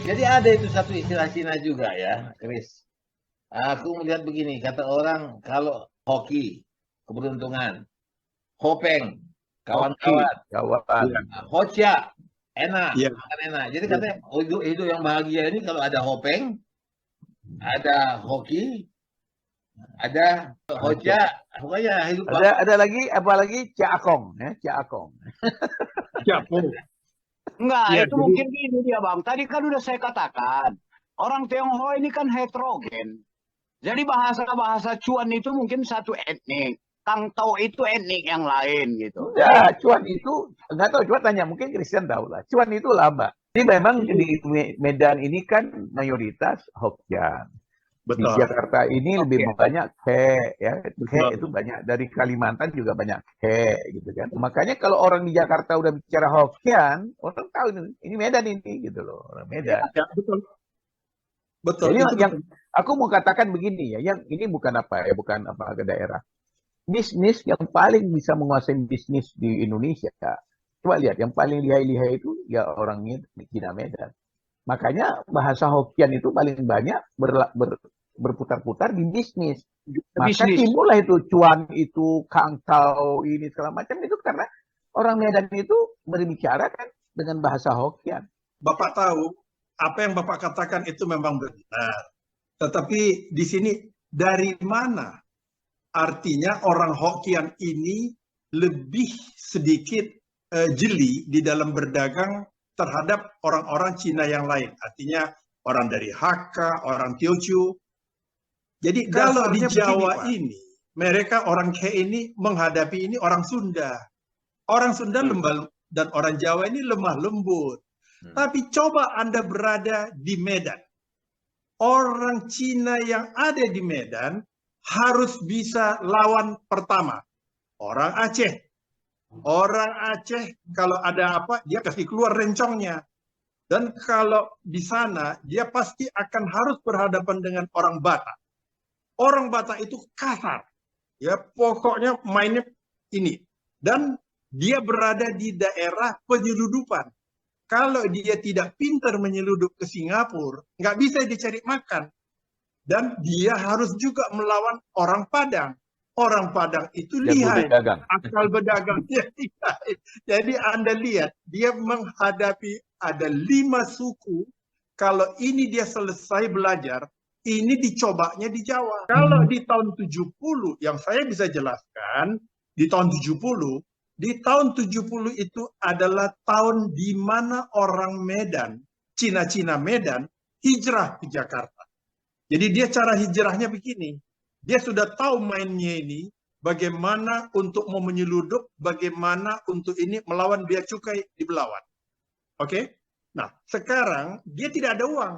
Jadi ada itu satu istilah Cina juga ya, Chris. Aku melihat begini, kata orang kalau hoki, keberuntungan, hopeng, Oke, kawan-kawan, kawan. Iya, hocia, enak, iya, makan enak. Jadi iya. katanya hidup yang bahagia ini kalau ada hopeng, ada hoki, ada Oke. hoca, pokoknya hidup Ada lagi apa lagi Ciakong ya, Ciakong. Siapa? Enggak, Iya, itu jadi mungkin gini dia Bang. Tadi kan udah saya katakan, orang Tionghoa ini kan heterogen. Jadi bahasa-bahasa cuan itu mungkin satu etnik. Kang Tao itu etnik yang lain gitu. Ya, cuan itu nggak tahu, coba tanya, mungkin Christian tahu lah. Cuan itu lama. Jadi memang di Medan ini kan mayoritas Hokkien. Di betul, Jakarta ini lebih banyak Ke, ya. Ke betul. itu banyak, dari Kalimantan juga banyak Ke, gitu kan. Makanya kalau orang di Jakarta udah bicara Hokkien, orang tahu ini Medan ini, gitu loh, orang Medan. Ya, betul, betul. Jadi Itu yang betul. aku mau katakan begini ya, yang ini bukan apa ya, bukan apa ke daerah. Bisnis yang paling bisa menguasai bisnis di Indonesia, coba lihat, yang paling lihai-lihai itu ya orangnya di Cina Medan. Makanya bahasa Hokkien itu paling banyak berputar-putar di bisnis. Maka Bisnis. timbullah itu cuan itu, kangkau ini segala macam itu karena orang Medan itu berbicara kan dengan bahasa Hokkien. Bapak tahu apa yang Bapak katakan itu memang benar. Tetapi di sini dari mana artinya orang Hokkien ini lebih sedikit jeli di dalam berdagang terhadap orang-orang Cina yang lain. Artinya orang dari Hakka, orang Teochew. Jadi kalau di Jawa ini, mereka orang Ke ini menghadapi ini orang Sunda. Orang Sunda lembah dan orang Jawa ini lemah lembut. Tapi coba Anda berada di Medan. Orang Cina yang ada di Medan harus bisa lawan pertama. Orang Aceh. Orang Aceh kalau ada apa, dia kasih keluar rencongnya. Dan kalau di sana, dia pasti akan harus berhadapan dengan orang Batak. Orang Batak itu kasar. Ya, pokoknya mainnya ini. Dan dia berada di daerah penyeludupan. Kalau dia tidak pintar menyeludup ke Singapura, nggak bisa dicari makan. Dan dia harus juga melawan orang Padang. Orang Padang itu lihai, akal bedagangnya lihai. Jadi Anda lihat, dia menghadapi ada 5 suku. Kalau ini dia selesai belajar, ini dicobanya di Jawa. Kalau di tahun 70, yang saya bisa jelaskan, di tahun 70, di tahun 70 itu adalah tahun di mana orang Medan, Cina-Cina Medan, hijrah ke Jakarta. Jadi dia cara hijrahnya begini. Dia sudah tahu mainnya ini, bagaimana untuk mau menyeludup, bagaimana untuk ini melawan bea cukai di Belawan. Oke? Nah, sekarang dia tidak ada uang.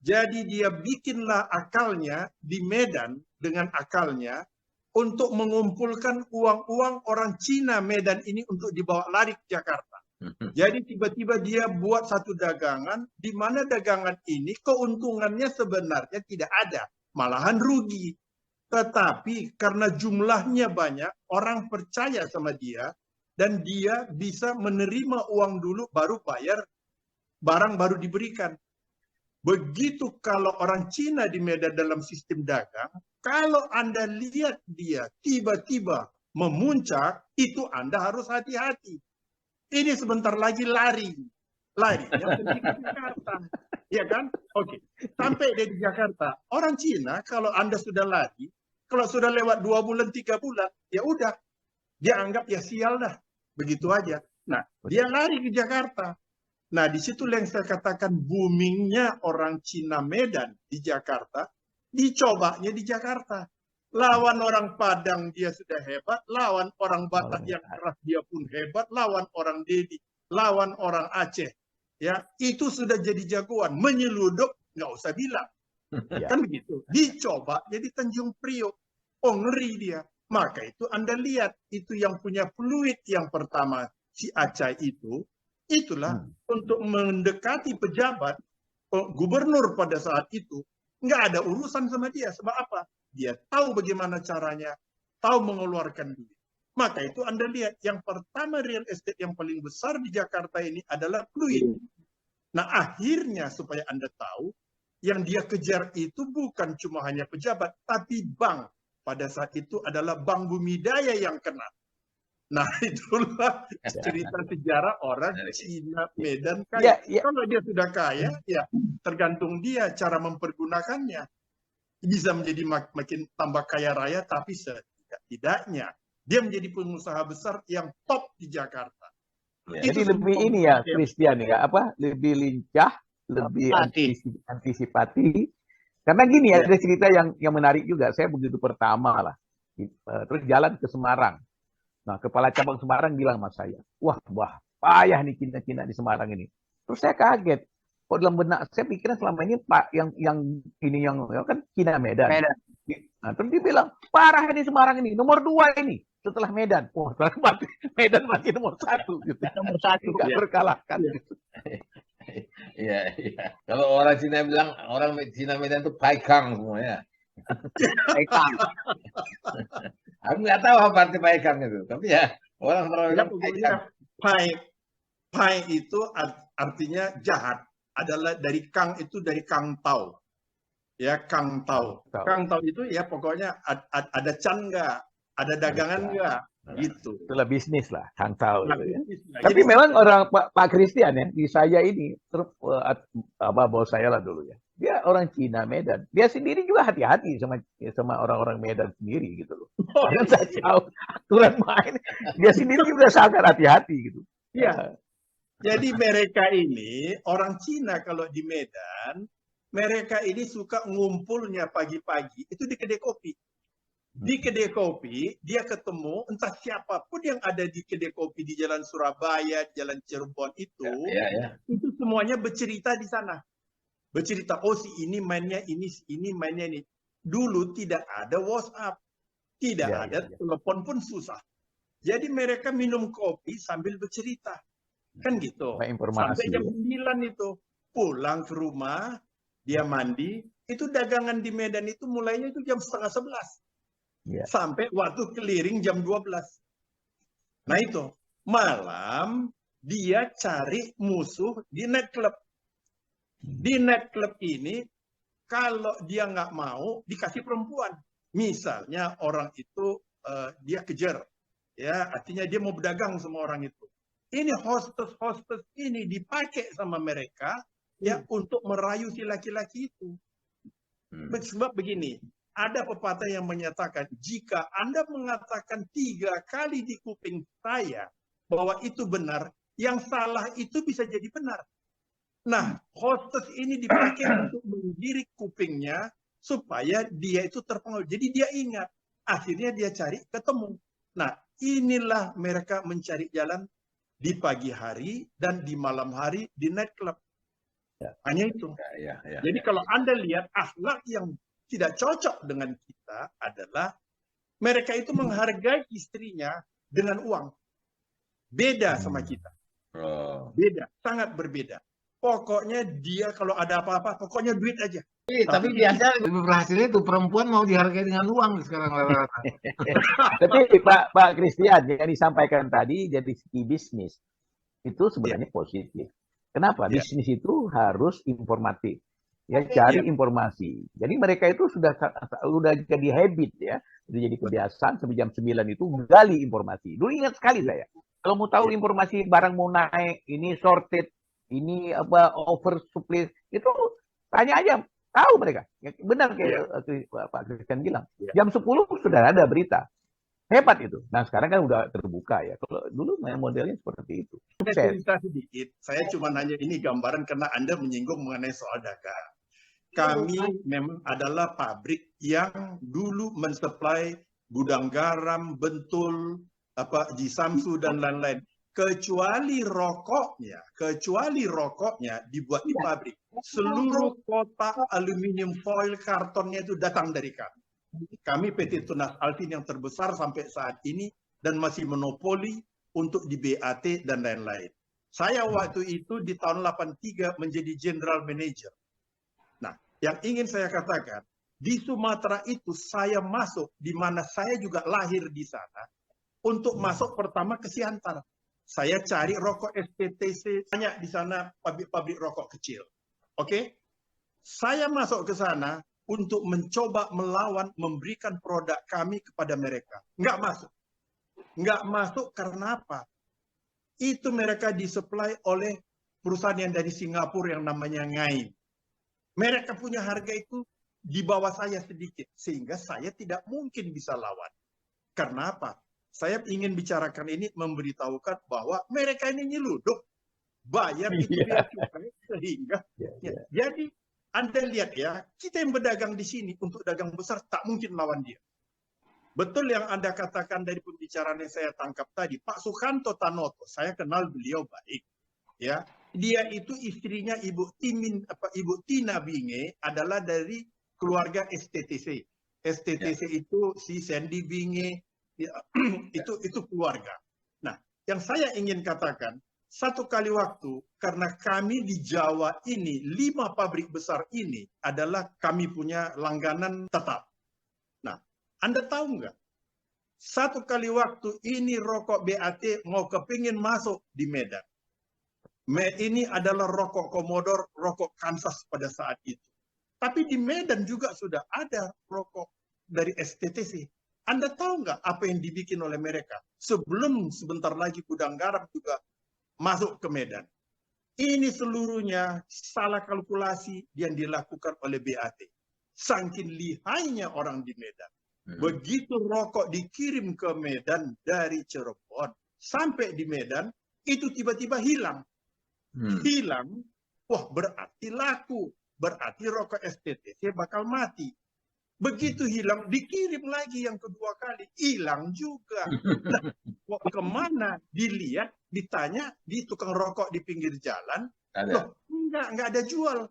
Jadi dia bikinlah akalnya di Medan dengan akalnya untuk mengumpulkan uang-uang orang Cina Medan ini untuk dibawa lari ke Jakarta. Jadi tiba-tiba dia buat satu dagangan, di mana dagangan ini keuntungannya sebenarnya tidak ada, malahan rugi. Tetapi karena jumlahnya banyak, orang percaya sama dia, dan dia bisa menerima uang dulu, baru bayar, barang baru diberikan. Begitu kalau orang Cina di Medan dalam sistem dagang, kalau Anda lihat dia tiba-tiba memuncak, itu Anda harus hati-hati. Ini sebentar lagi lari. Larinya pergi ke Jakarta. Ya kan? Oke. Sampai dia di Jakarta. Orang Cina, kalau Anda sudah lari, kalau sudah lewat 2 bulan, 3 bulan, ya udah. Dia anggap ya sial dah. Begitu aja. Nah, dia lari ke Jakarta. Nah, di situ yang saya katakan boomingnya orang Cina Medan di Jakarta, dicobanya di Jakarta. Lawan orang Padang dia sudah hebat, lawan orang Batak yang keras dia pun hebat, lawan orang Dedi, lawan orang Aceh. Ya, itu sudah jadi jagoan. Menyeludup nggak usah bilang. Kan begitu. Dicoba jadi Tanjung Priok. Oh, ngeri dia. Maka itu Anda lihat, itu yang punya fluid yang pertama, si Aceh itu, itulah untuk mendekati pejabat, gubernur pada saat itu, nggak ada urusan sama dia. Sebab apa? Dia tahu bagaimana caranya, tahu mengeluarkan duit. Maka itu Anda lihat, yang pertama real estate yang paling besar di Jakarta ini adalah fluid. Nah, akhirnya supaya Anda tahu, yang dia kejar itu bukan cuma hanya pejabat, tapi bank. Pada saat itu adalah Bank Bumidaya yang kena. Nah, itulah cerita sejarah orang Cina Medan kaya. Kalau dia sudah kaya, ya tergantung dia cara mempergunakannya. Bisa menjadi makin tambah kaya raya, tapi setidaknya dia menjadi pengusaha besar yang top di Jakarta. Jadi lebih ini ya, Christian ya, lebih lincah, lebih antisipasi. Karena gini ya, ada cerita yang menarik juga. Saya begitu pertama lah, terus jalan ke Semarang. Nah, kepala cabang Semarang bilang sama saya, wah payah nih Cina-Cina di Semarang ini. Terus saya kaget. Kok dalam benak saya pikirnya selama ini Pak yang kan Cina Medan. Nah, terus dia bilang parah di Semarang ini, nomor 2 ini setelah Medan. Wah, Medan masih nomor 1 gitu. Nomor 1 nggak terkalahkan. Iya. Kalau orang Cina bilang orang Cina Medan itu Paikang semuanya. Paikang. Aku nggak tahu apa arti Paikang itu, tapi ya orang bilang Paikang. Pai itu artinya jahat. Adalah dari Kang itu dari Kang Tao. Ya, Kang Tao. Kang Tao itu ya pokoknya ada can nggak, ada dagangan nggak, gitu. Itulah bisnis lah, Kang Tao. Gitu ya. Tapi memang orang Pak Christian ya, di saya ini, bos saya lah dulu ya. Dia orang Cina Medan. Dia sendiri juga hati-hati sama orang-orang Medan sendiri gitu loh. Karena saya tahu aturan main, dia sendiri juga sangat hati-hati gitu. Iya. Jadi mereka ini, orang Cina kalau di Medan, mereka ini suka ngumpulnya pagi-pagi, itu di kedai kopi. Di kedai kopi, dia ketemu entah siapapun yang ada di kedai kopi di Jalan Surabaya, Jalan Cirebon itu semuanya bercerita di sana. Bercerita, oh si ini mainnya ini mainnya ini. Dulu tidak ada WhatsApp, tidak ada telepon pun susah. Jadi mereka minum kopi sambil bercerita. Kan gitu. Sampai jam 9 itu. Pulang ke rumah, dia mandi. Itu dagangan di Medan itu mulainya itu jam 10:30. Sampai waktu keliling jam 12. Nah itu. Malam, dia cari musuh di nightclub. Di nightclub ini, kalau dia nggak mau, dikasih perempuan. Misalnya orang itu, dia kejar. Ya, artinya dia mau berdagang sama orang itu. Ini hostess ini dipakai sama mereka ya untuk merayu si laki-laki itu. Sebab begini, ada pepatah yang menyatakan jika Anda mengatakan 3 kali di kuping saya bahwa itu benar, yang salah itu bisa jadi benar. Nah, hostess ini dipakai untuk mengirik kupingnya supaya dia itu terpengaruh. Jadi dia ingat, akhirnya dia cari ketemu. Nah, inilah mereka mencari jalan di pagi hari dan di malam hari di nightclub. Hanya itu. Jadi kalau Anda lihat akhlak yang tidak cocok dengan kita adalah mereka itu menghargai istrinya dengan uang. Beda sama kita. Beda, sangat berbeda. Pokoknya dia kalau ada apa-apa, pokoknya duit aja. Tapi biasanya lebih berhasilnya itu perempuan mau dihargai dengan uang sekarang rata-rata. Tapi Pak Christian yang disampaikan tadi dari segi bisnis itu sebenarnya positif. Kenapa? Bisnis itu harus informatif. Ya, cari informasi. Jadi mereka itu sudah jadi habit ya, sudah jadi kebiasaan sampai jam 9 itu gali informasi. Dulu ingat sekali saya, kalau mau tahu informasi barang mau naik, ini shorted, ini oversupply, itu tanya aja. Tahu mereka. Benar kayak Pak Christian bilang. Jam 10 sudah ada berita. Hebat itu. Nah sekarang kan udah terbuka ya. Kalau dulu modelnya seperti itu. Saya cerita sedikit. Saya cuma nanya ini gambaran karena Anda menyinggung mengenai soal dagang. Kami memang adalah pabrik yang dulu mensuplai gudang garam, Bentul, Jisamsu dan lain-lain. Kecuali rokoknya dibuat di pabrik. Seluruh kotak aluminium foil kartonnya itu datang dari kami. Kami PT Tunas Altin yang terbesar sampai saat ini dan masih monopoli untuk di BAT dan lain-lain. Saya waktu itu di tahun 83 menjadi general manager. Nah, yang ingin saya katakan, di Sumatera itu saya masuk, di mana saya juga lahir di sana, untuk masuk pertama ke Siantar. Saya cari rokok STTC, banyak di sana pabrik-pabrik rokok kecil. Oke? Saya masuk ke sana untuk mencoba melawan, memberikan produk kami kepada mereka. Nggak masuk. Nggak masuk karena apa? Itu mereka disuplai oleh perusahaan yang dari Singapura yang namanya Ngai. Mereka punya harga itu di bawah saya sedikit, sehingga saya tidak mungkin bisa lawan. Karena apa? Saya ingin bicarakan ini, memberitahukan bahwa mereka ini nyelundup. Bayar itu biar cukai, sehingga. Jadi, Anda lihat ya, kita yang berdagang di sini untuk dagang besar tak mungkin lawan dia. Betul yang Anda katakan dari pembicaraan yang saya tangkap tadi, Pak Sukanto Tanoto, saya kenal beliau baik. Ya, dia itu istrinya Ibu Tina Binge adalah dari keluarga STTC. STTC itu si Sandy Binge, itu keluarga. Nah, yang saya ingin katakan, satu kali waktu, karena kami di Jawa ini, 5 pabrik besar ini adalah kami punya langganan tetap. Nah, Anda tahu nggak? Satu kali waktu ini rokok BAT mau kepingin masuk di Medan. Ini adalah rokok Commodore, rokok Kansas pada saat itu. Tapi di Medan juga sudah ada rokok dari STTC. Anda tahu nggak apa yang dibikin oleh mereka? Sebelum sebentar lagi gudang garam juga masuk ke Medan. Ini seluruhnya salah kalkulasi yang dilakukan oleh BAT. Saking lihainya orang di Medan. Begitu rokok dikirim ke Medan dari Cirebon sampai di Medan, itu tiba-tiba hilang. Hilang, wah berarti laku. Berarti rokok STTC bakal mati. Begitu hilang, dikirim lagi yang kedua kali. Hilang juga. Nah, kemana? Dilihat, ditanya di tukang rokok di pinggir jalan. Loh, enggak ada jual.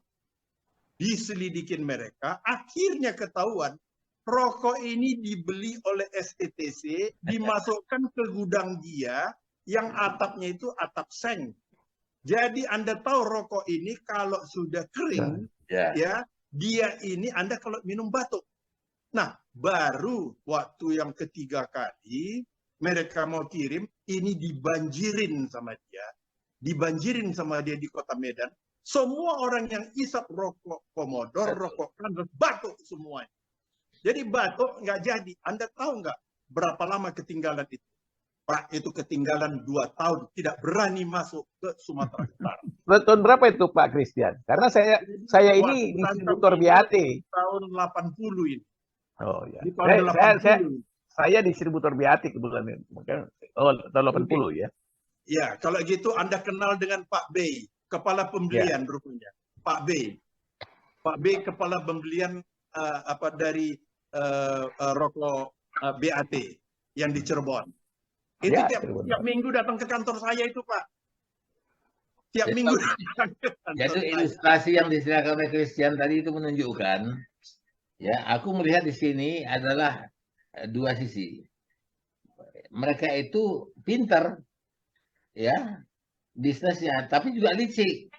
Diselidikin mereka, akhirnya ketahuan. Rokok ini dibeli oleh STTC, dimasukkan ke gudang dia, yang atapnya itu atap seng. Jadi Anda tahu rokok ini kalau sudah kering, ya dia ini Anda kalau minum batuk. Nah, baru waktu yang ketiga kali mereka mau kirim, ini dibanjirin sama dia. Dibanjirin sama dia di kota Medan. Semua orang yang isap rokok Commodore, rokok Kansas, batuk semuanya. Jadi batuk nggak jadi. Anda tahu nggak berapa lama ketinggalan itu? Pak, itu ketinggalan 2 tahun. Tidak berani masuk ke Sumatera Utara. Tahun berapa itu Pak Christian? Karena saya ini distributor BAT. Tahun 80 ini. Oh ya. Di tahun 80. Saya distributor BAT kebetulan. Tahun 80 ya. Ya, kalau gitu Anda kenal dengan Pak Bey, kepala pembelian rupanya. Pak Bey. Pak Bey kepala pembelian dari rokok BAT yang di Cirebon. Itu tiap minggu datang ke kantor saya itu, Pak. Tiap minggu datang ke kantor. Jadi ilustrasi yang diserahkan oleh Christian tadi itu menunjukkan, ya, aku melihat di sini adalah 2 sisi. Mereka itu pintar, ya, bisnisnya, tapi juga licik.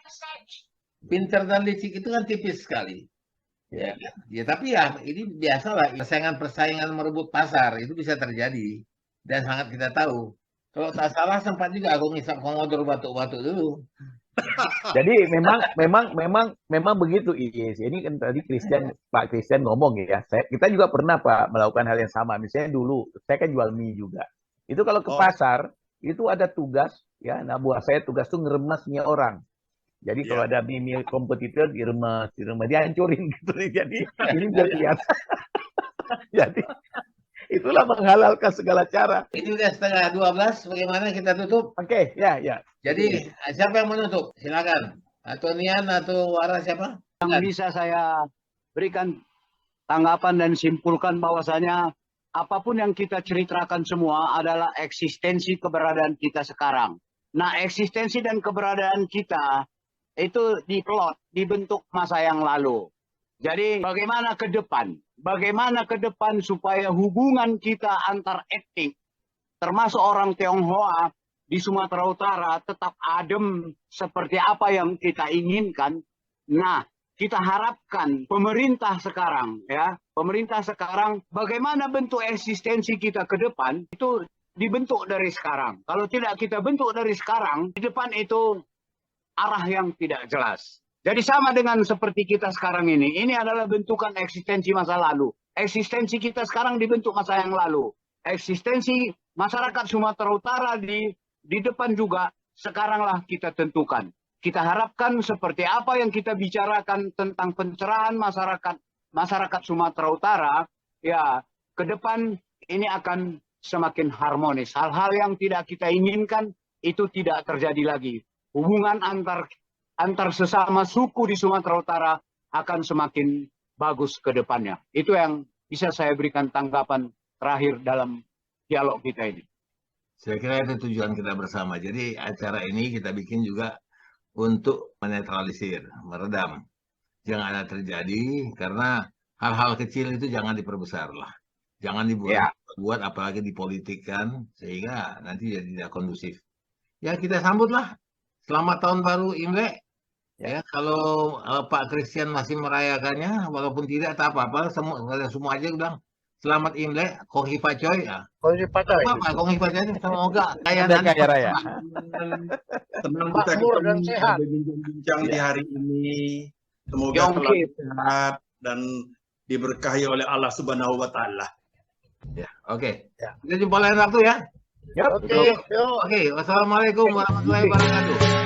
Pintar dan licik itu kan tipis sekali. Ya, tapi ya ini biasalah, persaingan merebut pasar itu bisa terjadi. Dan sangat kita tahu. Kalau tak salah sempat juga aku ngisap Commodore batuk-batuk dulu. Jadi memang begitu IES. Ini kan tadi Pak Christian ngomong ya. Kita juga pernah Pak melakukan hal yang sama. Misalnya dulu saya kan jual mie juga. Itu kalau ke pasar itu ada tugas ya. Nah buat saya tugas tuh ngeremas mie orang. Jadi kalau ada mie kompetitor diremas, dihancurin gitu. Jadi ini biar kelihatan. Jadi itulah menghalalkan segala cara. Ini udah 11:30, bagaimana kita tutup? Oke, ya. Jadi siapa yang menutup? Silakan. Atau Nian atau Wara siapa? Yang bisa saya berikan tanggapan dan simpulkan bahwasanya apapun yang kita ceritakan semua adalah eksistensi keberadaan kita sekarang. Nah, eksistensi dan keberadaan kita itu dibentuk masa yang lalu. Jadi bagaimana ke depan? Bagaimana ke depan supaya hubungan kita antar etnik, termasuk orang Tionghoa di Sumatera Utara tetap adem seperti apa yang kita inginkan. Nah, kita harapkan pemerintah sekarang bagaimana bentuk eksistensi kita ke depan itu dibentuk dari sekarang. Kalau tidak kita bentuk dari sekarang, di depan itu arah yang tidak jelas. Jadi sama dengan seperti kita sekarang ini adalah bentukan eksistensi masa lalu. Eksistensi kita sekarang dibentuk masa yang lalu. Eksistensi masyarakat Sumatera Utara di depan juga sekaranglah kita tentukan. Kita harapkan seperti apa yang kita bicarakan tentang pencerahan masyarakat Sumatera Utara, ya ke depan ini akan semakin harmonis. Hal-hal yang tidak kita inginkan itu tidak terjadi lagi. Hubungan antar sesama suku di Sumatera Utara akan semakin bagus ke depannya. Itu yang bisa saya berikan tanggapan terakhir dalam dialog kita ini. Saya kira itu tujuan kita bersama. Jadi acara ini kita bikin juga untuk menetralisir, meredam. Jangan ada terjadi, karena hal-hal kecil itu jangan diperbesar lah. Jangan dibuat apalagi dipolitikkan, sehingga nanti jadi tidak kondusif. Ya kita sambutlah. Selamat tahun baru Imlek. Ya, kalau Pak Christian masih merayakannya, walaupun tidak tak apa-apa, semua aja bilang selamat Imlek, Kohi Pacoy. Ya. Kohi Pacoy. Apa Kohi Pacoy? Semoga kaya raya. Senang kita dan sehat. Bincang di hari ini. Semoga selalu sehat dan diberkahi oleh Allah Subhanahu wa taala. Ya, oke. Kita jumpa lain waktu ya. Oke. Oke, wassalamualaikum warahmatullahi wabarakatuh.